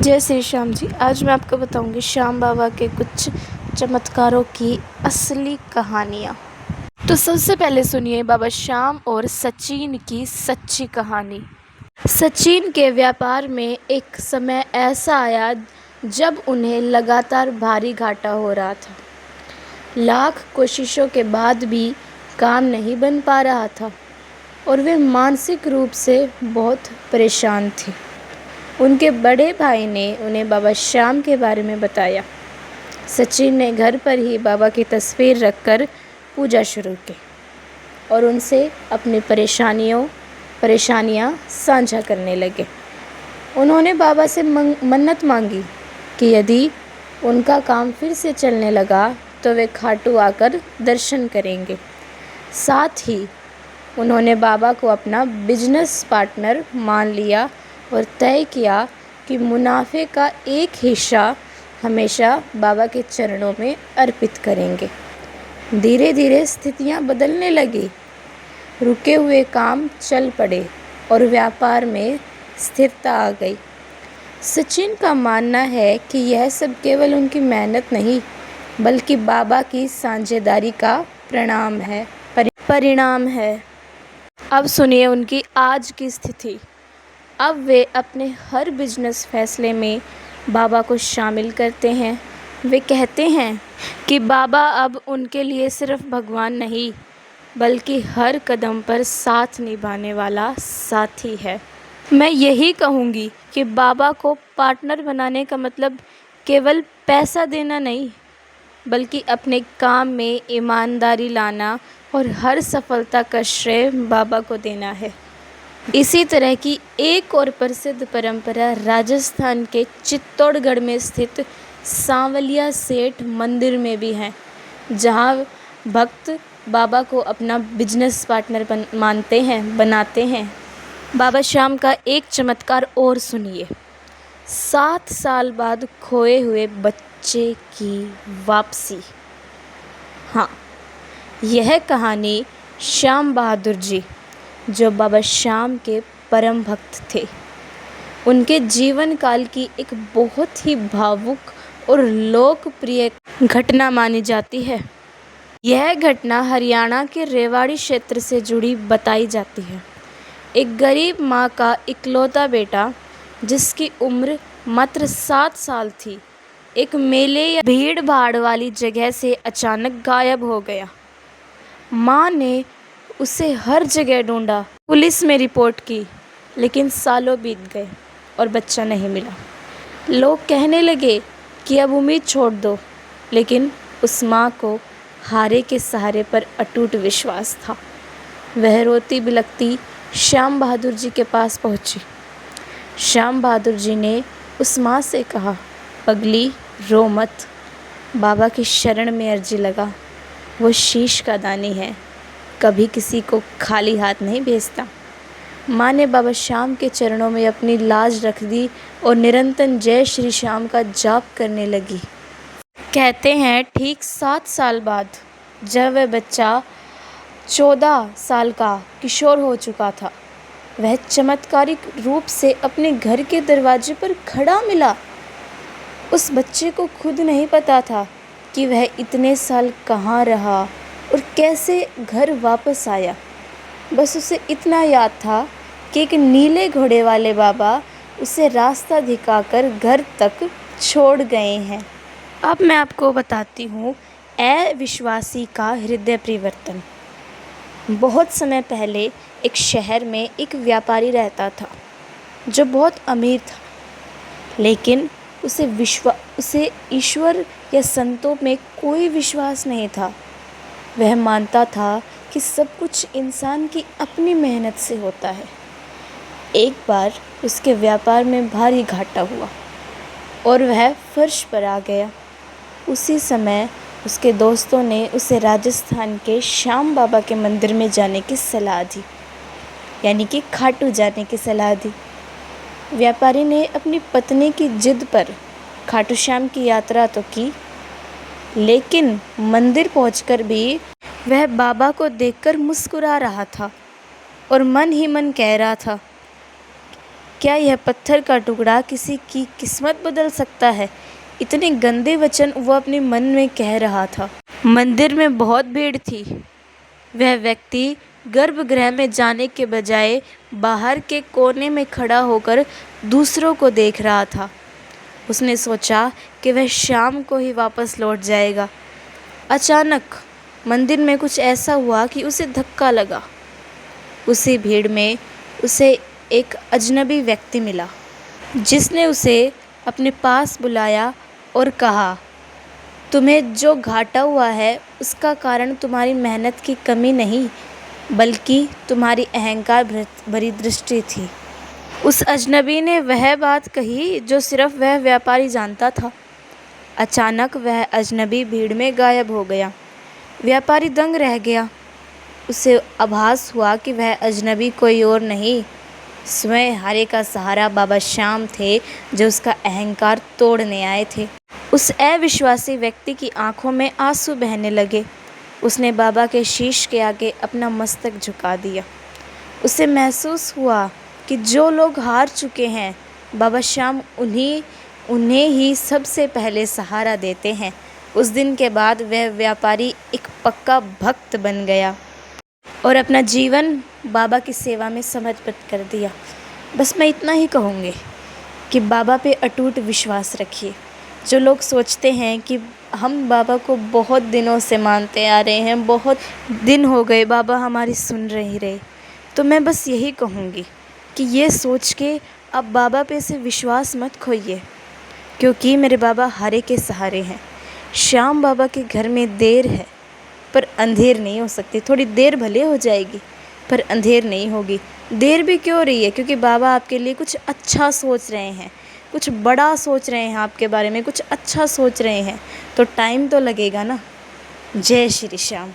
जय श्री श्याम जी। आज मैं आपको बताऊंगी श्याम बाबा के कुछ चमत्कारों की असली कहानियाँ। तो सबसे पहले सुनिए बाबा श्याम और सचिन की सच्ची कहानी। सचिन के व्यापार में एक समय ऐसा आया जब उन्हें लगातार भारी घाटा हो रहा था। लाख कोशिशों के बाद भी काम नहीं बन पा रहा था और वे मानसिक रूप से बहुत परेशान थे। उनके बड़े भाई ने उन्हें बाबा श्याम के बारे में बताया। सचिन ने घर पर ही बाबा की तस्वीर रखकर पूजा शुरू की और उनसे अपनी परेशानियां साझा करने लगे। उन्होंने बाबा से मन्नत मांगी कि यदि उनका काम फिर से चलने लगा तो वे खाटू आकर दर्शन करेंगे। साथ ही उन्होंने बाबा को अपना बिजनेस पार्टनर मान लिया और तय किया कि मुनाफे का एक हिस्सा हमेशा बाबा के चरणों में अर्पित करेंगे। धीरे धीरे स्थितियां बदलने लगी। रुके हुए काम चल पड़े और व्यापार में स्थिरता आ गई। सचिन का मानना है कि यह सब केवल उनकी मेहनत नहीं बल्कि बाबा की साझेदारी का परिणाम है। अब सुनिए उनकी आज की स्थिति। अब वे अपने हर बिजनेस फैसले में बाबा को शामिल करते हैं। वे कहते हैं कि बाबा अब उनके लिए सिर्फ भगवान नहीं बल्कि हर कदम पर साथ निभाने वाला साथी है। मैं यही कहूँगी कि बाबा को पार्टनर बनाने का मतलब केवल पैसा देना नहीं बल्कि अपने काम में ईमानदारी लाना और हर सफलता का श्रेय बाबा को देना है। इसी तरह की एक और प्रसिद्ध परंपरा राजस्थान के चित्तौड़गढ़ में स्थित सांवलिया सेठ मंदिर में भी है, जहां भक्त बाबा को अपना बिजनेस पार्टनर बनाते हैं। बाबा श्याम का एक चमत्कार और सुनिए। 7 साल बाद खोए हुए बच्चे की वापसी। हाँ, यह कहानी श्याम बहादुर जी जो बाबा श्याम के परम भक्त थे, उनके जीवन काल की एक बहुत ही भावुक और लोकप्रिय घटना मानी जाती है। यह घटना हरियाणा के रेवाड़ी क्षेत्र से जुड़ी बताई जाती है। एक गरीब माँ का इकलौता बेटा जिसकी उम्र मात्र 7 साल थी, एक मेले या भीड़ भाड़ वाली जगह से अचानक गायब हो गया। माँ ने उसे हर जगह ढूंढा, पुलिस में रिपोर्ट की, लेकिन सालों बीत गए और बच्चा नहीं मिला। लोग कहने लगे कि अब उम्मीद छोड़ दो, लेकिन उस माँ को हारे के सहारे पर अटूट विश्वास था। वह रोती बिलखती श्याम बहादुर जी के पास पहुंची। श्याम बहादुर जी ने उस माँ से कहा, पगली रो मत, बाबा की शरण में अर्जी लगा। वो शीश का दानी है, कभी किसी को खाली हाथ नहीं भेजता। माँ ने बाबा श्याम के चरणों में अपनी लाज रख दी और निरंतर जय श्री श्याम का जाप करने लगी। कहते हैं ठीक 7 साल बाद जब वह बच्चा 14 साल का किशोर हो चुका था, वह चमत्कारिक रूप से अपने घर के दरवाजे पर खड़ा मिला। उस बच्चे को खुद नहीं पता था कि वह इतने साल कहाँ रहा और कैसे घर वापस आया। बस उसे इतना याद था कि एक नीले घोड़े वाले बाबा उसे रास्ता दिखाकर घर तक छोड़ गए हैं। अब मैं आपको बताती हूँ अविश्वासी का हृदय परिवर्तन। बहुत समय पहले एक शहर में एक व्यापारी रहता था जो बहुत अमीर था, लेकिन उसे ईश्वर या संतों में कोई विश्वास नहीं था। वह मानता था कि सब कुछ इंसान की अपनी मेहनत से होता है। एक बार उसके व्यापार में भारी घाटा हुआ और वह फर्श पर आ गया। उसी समय उसके दोस्तों ने उसे राजस्थान के श्याम बाबा के मंदिर में जाने की सलाह दी, यानी कि खाटू जाने की सलाह दी। व्यापारी ने अपनी पत्नी की जिद पर खाटू श्याम की यात्रा तो की, लेकिन मंदिर पहुंचकर भी वह बाबा को देखकर मुस्कुरा रहा था और मन ही मन कह रहा था क्या यह पत्थर का टुकड़ा किसी की किस्मत बदल सकता है? इतने गंदे वचन वो अपने मन में कह रहा था। मंदिर में बहुत भीड़ थी। वह व्यक्ति गर्भगृह में जाने के बजाय बाहर के कोने में खड़ा होकर दूसरों को देख रहा था। उसने सोचा कि वह शाम को ही वापस लौट जाएगा। अचानक मंदिर में कुछ ऐसा हुआ कि उसे धक्का लगा। उसी भीड़ में उसे एक अजनबी व्यक्ति मिला, जिसने उसे अपने पास बुलाया और कहा, तुम्हें जो घाटा हुआ है उसका कारण तुम्हारी मेहनत की कमी नहीं, बल्कि तुम्हारी अहंकार भरी दृष्टि थी। उस अजनबी ने वह बात कही जो सिर्फ वह व्यापारी जानता था। अचानक वह अजनबी भीड़ में गायब हो गया। व्यापारी दंग रह गया। उसे आभास हुआ कि वह अजनबी कोई और नहीं, स्वयं हारे का सहारा बाबा श्याम थे, जो उसका अहंकार तोड़ने आए थे। उस अविश्वासी व्यक्ति की आंखों में आंसू बहने लगे। उसने बाबा के शीश के आगे अपना मस्तक झुका दिया। उसे महसूस हुआ कि जो लोग हार चुके हैं, बाबा श्याम उन्हें ही सबसे पहले सहारा देते हैं। उस दिन के बाद वह व्यापारी एक पक्का भक्त बन गया और अपना जीवन बाबा की सेवा में समर्पित कर दिया। बस मैं इतना ही कहूँगी कि बाबा पे अटूट विश्वास रखिए। जो लोग सोचते हैं कि हम बाबा को बहुत दिनों से मानते आ रहे हैं, बहुत दिन हो गए बाबा हमारी सुन नहीं रहे, तो मैं बस यही कहूँगी कि ये सोच के अब बाबा पे से विश्वास मत खोइए, क्योंकि मेरे बाबा हारे के सहारे हैं। श्याम बाबा के घर में देर है, पर अंधेर नहीं हो सकती। थोड़ी देर भले हो जाएगी, पर अंधेर नहीं होगी। देर भी क्यों रही है? क्योंकि बाबा आपके लिए कुछ अच्छा सोच रहे हैं, कुछ बड़ा सोच रहे हैं, आपके बारे में कुछ अच्छा सोच रहे हैं, तो टाइम तो लगेगा ना। जय श्री श्याम।